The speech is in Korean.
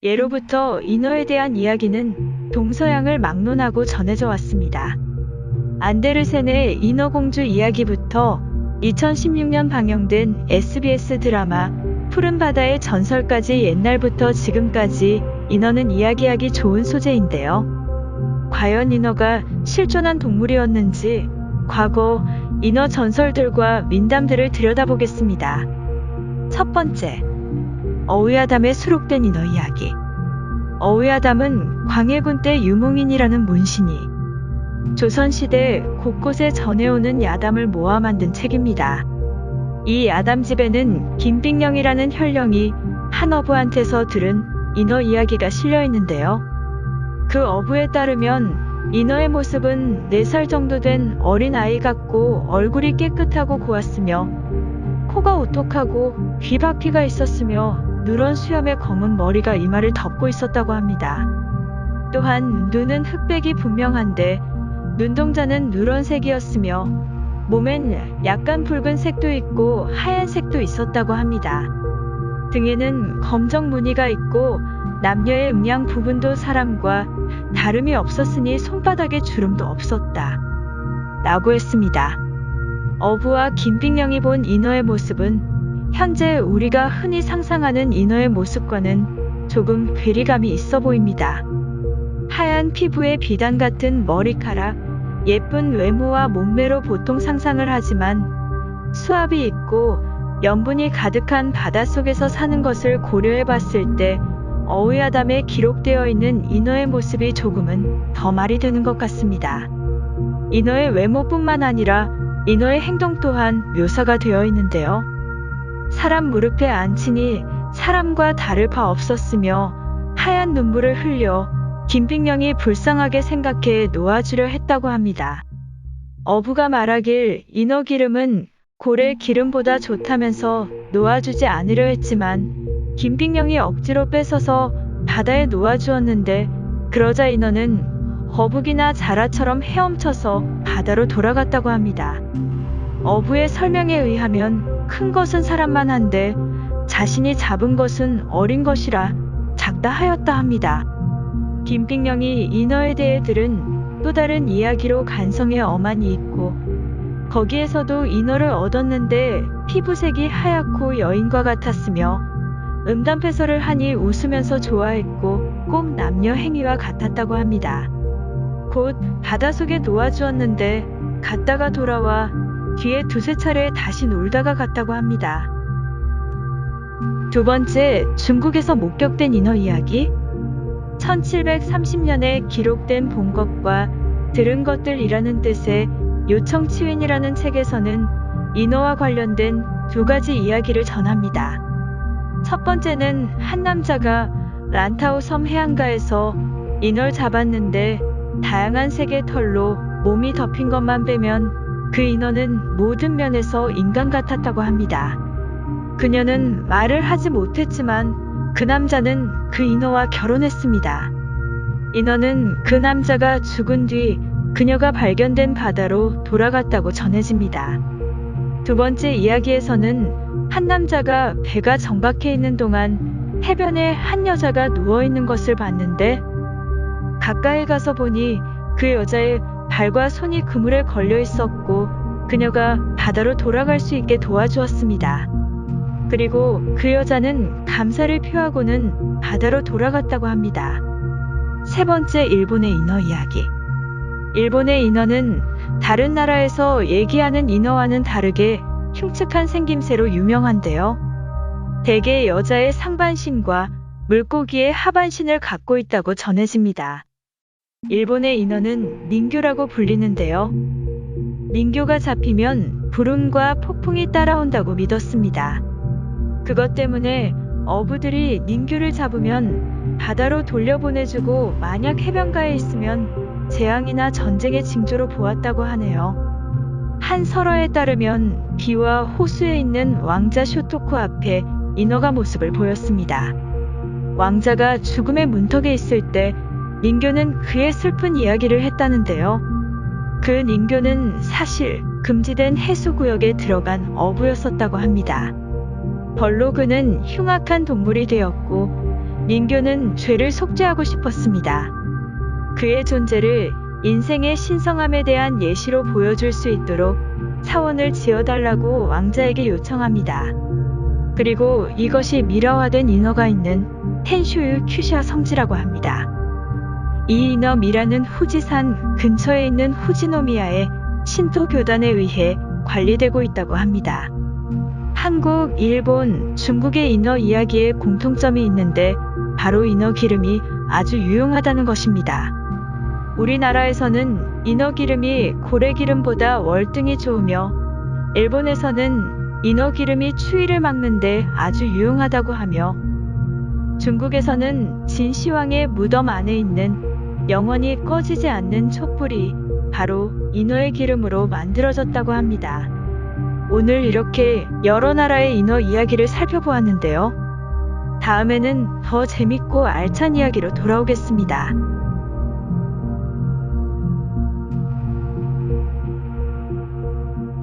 예로부터 인어에 대한 이야기는 동서양을 막론하고 전해져 왔습니다. 안데르센의 인어공주 이야기부터 2016년 방영된 SBS 드라마 푸른 바다의 전설까지 옛날부터 지금까지 인어는 이야기하기 좋은 소재인데요. 과연 인어가 실존한 동물이었는지 과거 인어 전설들과 민담들을 들여다보겠습니다. 첫 번째, 어우야담에 수록된 인어 이야기. 어우야담은 광해군 때 유몽인이라는 문신이 조선시대 곳곳에 전해오는 야담을 모아 만든 책입니다. 이 야담집에는 김빅령이라는 혈령이 한 어부한테서 들은 인어 이야기가 실려 있는데요. 그 어부에 따르면 인어의 모습은 4살 정도 된 어린 아이 같고 얼굴이 깨끗하고 고왔으며 코가 오똑하고 귀 바퀴가 있었으며 누런 수염의 검은 머리가 이마를 덮고 있었다고 합니다. 또한 눈은 흑백이 분명한데 눈동자는 누런색이었으며 몸엔 약간 붉은색도 있고 하얀색도 있었다고 합니다. 등에는 검정 무늬가 있고 남녀의 음양 부분도 사람과 다름이 없었으니 손바닥에 주름도 없었다 라고 했습니다. 어부와 김빅령이 본 인어의 모습은 현재 우리가 흔히 상상하는 인어의 모습과는 조금 괴리감이 있어 보입니다. 하얀 피부에 비단 같은 머리카락, 예쁜 외모와 몸매로 보통 상상을 하지만 수압이 있고 염분이 가득한 바닷속에서 사는 것을 고려해 봤을 때 어우야담에 기록되어 있는 인어의 모습이 조금은 더 말이 되는 것 같습니다. 인어의 외모뿐만 아니라 인어의 행동 또한 묘사가 되어 있는데요. 사람 무릎에 앉히니 사람과 다를 바 없었으며 하얀 눈물을 흘려 김빅령이 불쌍하게 생각해 놓아주려 했다고 합니다. 어부가 말하길 인어 기름은 고래 기름보다 좋다면서 놓아주지 않으려 했지만 김빅령이 억지로 뺏어서 바다에 놓아주었는데 그러자 인어는 거북이나 자라처럼 헤엄쳐서 바다로 돌아갔다고 합니다. 어부의 설명에 의하면 큰 것은 사람만 한데 자신이 잡은 것은 어린 것이라 작다 하였다 합니다. 김빅령이 인어에 대해 들은 또 다른 이야기로 간성에 엄한이 있고 거기에서도 인어를 얻었는데 피부색이 하얗고 여인과 같았으며 음담패설을 하니 웃으면서 좋아했고 꼭 남녀 행위와 같았다고 합니다. 곧 바닷속에 놓아주었는데 갔다가 돌아와 뒤에 2~3차례 다시 놀다가 갔다고 합니다. 두 번째, 중국에서 목격된 인어 이야기. 1730년에 기록된 본 것과 들은 것들이라는 뜻의 요청치윈이라는 책에서는 인어와 관련된 2가지 이야기를 전합니다. 첫 번째는 한 남자가 란타오 섬 해안가에서 인어를 잡았는데 다양한 색의 털로 몸이 덮인 것만 빼면 그 인어는 모든 면에서 인간 같았다고 합니다. 그녀는 말을 하지 못했지만 그 남자는 그 인어와 결혼했습니다. 인어는 그 남자가 죽은 뒤 그녀가 발견된 바다로 돌아갔다고 전해집니다. 두 번째 이야기에서는 한 남자가 배가 정박해 있는 동안 해변에 한 여자가 누워있는 것을 봤는데 가까이 가서 보니 그 여자의 발과 손이 그물에 걸려 있었고 그녀가 바다로 돌아갈 수 있게 도와주었습니다. 그리고 그 여자는 감사를 표하고는 바다로 돌아갔다고 합니다. 세 번째, 일본의 인어 이야기. 일본의 인어는 다른 나라에서 얘기하는 인어와는 다르게 흉측한 생김새로 유명한데요. 대개 여자의 상반신과 물고기의 하반신을 갖고 있다고 전해집니다. 일본의 인어는 닌교라고 불리는데요. 닌교가 잡히면 불운과 폭풍이 따라온다고 믿었습니다. 그것 때문에 어부들이 닌교를 잡으면 바다로 돌려보내주고 만약 해변가에 있으면 재앙이나 전쟁의 징조로 보았다고 하네요. 한 설화에 따르면 비와 호수에 있는 왕자 쇼토쿠 앞에 인어가 모습을 보였습니다. 왕자가 죽음의 문턱에 있을 때 닌교는 그의 슬픈 이야기를 했다는데요. 그 닌교는 사실 금지된 해수구역에 들어간 어부였었다고 합니다. 벌로 그는 흉악한 동물이 되었고 민교는 죄를 속죄하고 싶었습니다. 그의 존재를 인생의 신성함에 대한 예시로 보여줄 수 있도록 사원을 지어달라고 왕자에게 요청합니다. 그리고 이것이 미라화된 인어가 있는 텐쇼유 큐샤 성지라고 합니다. 이 인어 미라는 후지산 근처에 있는 후지노미야의 신토 교단에 의해 관리되고 있다고 합니다. 한국, 일본, 중국의 인어 이야기에 공통점이 있는데 바로 인어 기름이 아주 유용하다는 것입니다. 우리나라에서는 인어 기름이 고래 기름보다 월등히 좋으며 일본에서는 인어 기름이 추위를 막는데 아주 유용하다고 하며 중국에서는 진시황의 무덤 안에 있는 영원히 꺼지지 않는 촛불이 바로 인어의 기름으로 만들어졌다고 합니다. 오늘 이렇게 여러 나라의 인어 이야기를 살펴보았는데요. 다음에는 더 재밌고 알찬 이야기로 돌아오겠습니다.